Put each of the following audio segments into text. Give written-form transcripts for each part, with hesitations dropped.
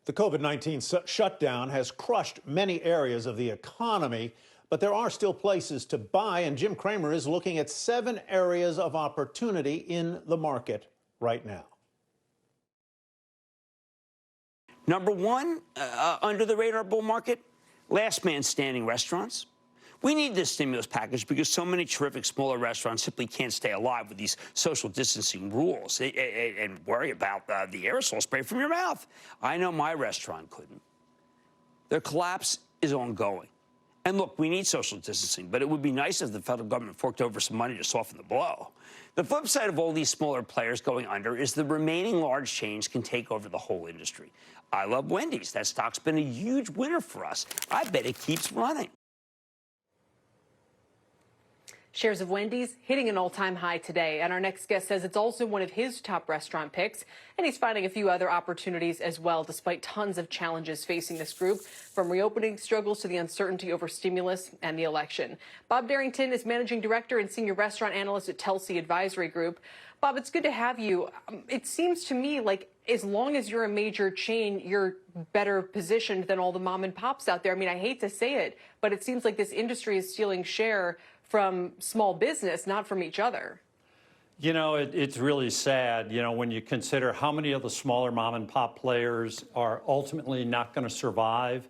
The COVID-19 shutdown has crushed many areas of the economy, but there are still places to buy, and Jim Cramer is looking at 7 areas of opportunity in the market right now. Number one, under the radar bull market, last man standing restaurants. We need this stimulus package because so many terrific smaller restaurants simply can't stay alive with these social distancing rules and worry about the aerosol spray from your mouth. I know my restaurant couldn't. Their collapse is ongoing. And look, we need social distancing, but it would be nice if the federal government forked over some money to soften the blow. The flip side of all these smaller players going under is the remaining large chains can take over the whole industry. I love Wendy's. That stock's been a huge winner for us. I bet it keeps running. Shares of Wendy's hitting an all-time high today, and our next guest says it's also one of his top restaurant picks, and he's finding a few other opportunities as well, despite tons of challenges facing this group, from reopening struggles to the uncertainty over stimulus and the election. Bob Derrington is managing director and senior restaurant analyst at Telsey Advisory Group. Bob, it's good to have you. It seems to me like as long as you're a major chain, you're better positioned than all the mom and pops out there. I mean, I hate to say it, but it seems like this industry is stealing share from small business, not from each other. You know, it's really sad, you know, when you consider how many of the smaller mom and pop players are ultimately not going to survive.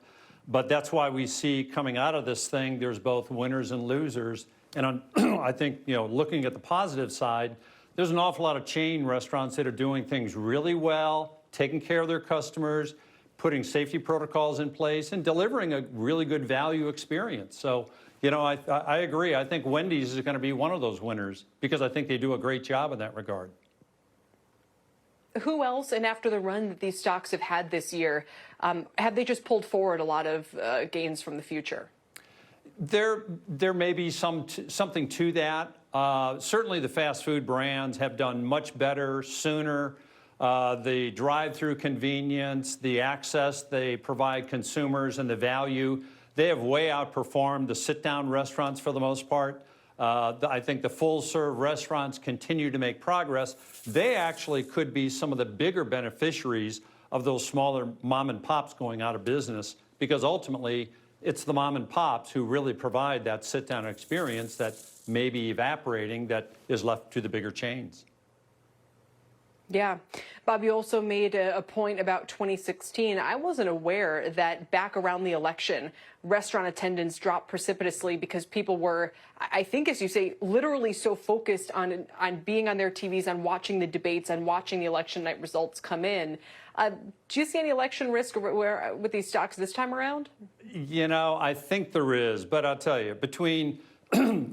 But that's why we see coming out of this thing, there's both winners and losers. And I think, you know, looking at the positive side, there's an awful lot of chain restaurants that are doing things really well, taking care of their customers, putting safety protocols in place, and delivering a really good value experience. So, you know, I agree. I think Wendy's is going to be one of those winners because I think they do a great job in that regard. Who else, and after the run that these stocks have had this year, have they just pulled forward a lot of gains from the future? There may be something to that. Certainly the fast food brands have done much better sooner. The drive-through convenience, the access they provide consumers, and the value, they have way outperformed the sit-down restaurants for the most part. I think the full-serve restaurants continue to make progress. They actually could be some of the bigger beneficiaries of those smaller mom and pops going out of business, because ultimately it's the mom and pops who really provide that sit-down experience that may be evaporating, that is left to the bigger chains. Yeah. Bob, you also made a point about 2016. I wasn't aware that back around the election, restaurant attendance dropped precipitously because people were, I think, as you say, literally so focused on being on their TVs, on watching the debates, and watching the election night results come in. Do you see any election risk with these stocks this time around? You know, I think there is, but I'll tell you, between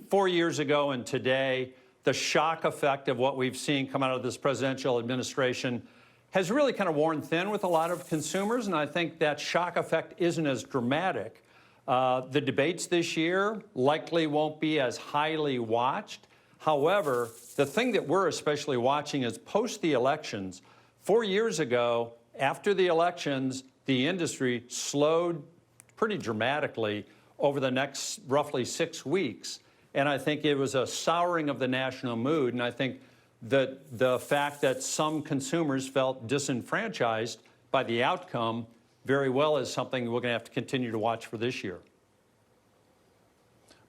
4 years ago and today, the shock effect of what we've seen come out of this presidential administration has really kind of worn thin with a lot of consumers, and I think that shock effect isn't as dramatic. The debates this year likely won't be as highly watched. However, the thing that we're especially watching is post the elections. 4 years ago, after the elections, the industry slowed pretty dramatically over the next roughly 6 weeks. And I think it was a souring of the national mood. And I think that the fact that some consumers felt disenfranchised by the outcome very well is something we're going to have to continue to watch for this year.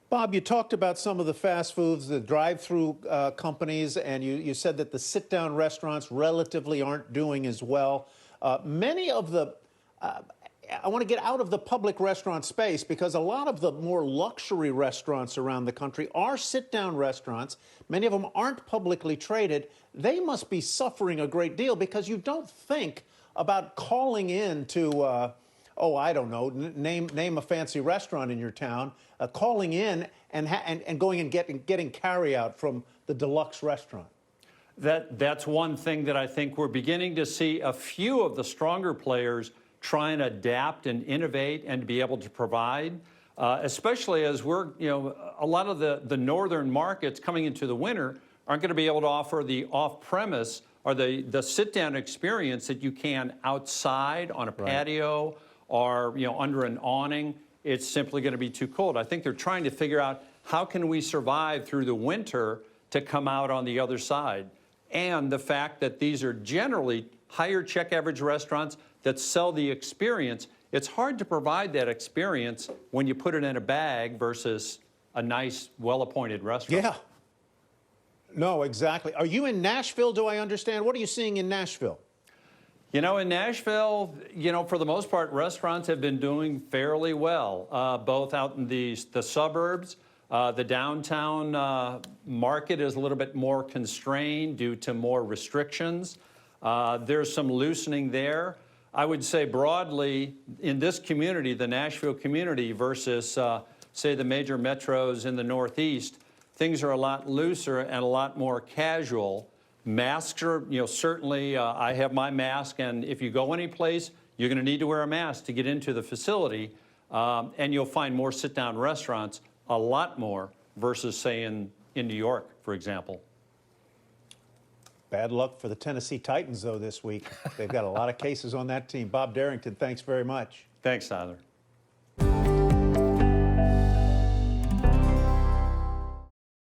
Bob, you talked about some of the fast foods, the drive-through companies, and you said that the sit-down restaurants relatively aren't doing as well. Many of the I want to get out of the public restaurant space because a lot of the more luxury restaurants around the country are sit-down restaurants. Many of them aren't publicly traded. They must be suffering a great deal because you don't think about calling in to, oh, I don't know, name a fancy restaurant in your town, calling in and going and getting carry-out from the deluxe restaurant. That's one thing that I think we're beginning to see a few of the stronger players try and adapt and innovate and be able to provide, especially as we're, you know, a lot of the northern markets coming into the winter aren't going to be able to offer the off-premise or the sit-down experience that you can outside on a patio or, you know, under an awning. It's simply going to be too cold. I think they're trying to figure out how can we survive through the winter to come out on the other side. And the fact that these are generally higher check average restaurants, that sell the experience. It's hard to provide that experience when you put it in a bag versus a nice, well-appointed restaurant. Yeah. No, exactly. Are you in Nashville, do I understand? What are you seeing in Nashville? You know, in Nashville, you know, for the most part, restaurants have been doing fairly well, both out in the suburbs. The downtown market is a little bit more constrained due to more restrictions. There's some loosening there. I would say broadly, in this community, the Nashville community versus, say, the major metros in the Northeast, things are a lot looser and a lot more casual. Masks are, you know, certainly I have my mask, and if you go any place, you're going to need to wear a mask to get into the facility, and you'll find more sit-down restaurants, a lot more, versus, say, in New York, for example. Bad luck for the Tennessee Titans, though, this week. They've got a lot of cases on that team. Bob Derrington, thanks very much. Thanks, Tyler.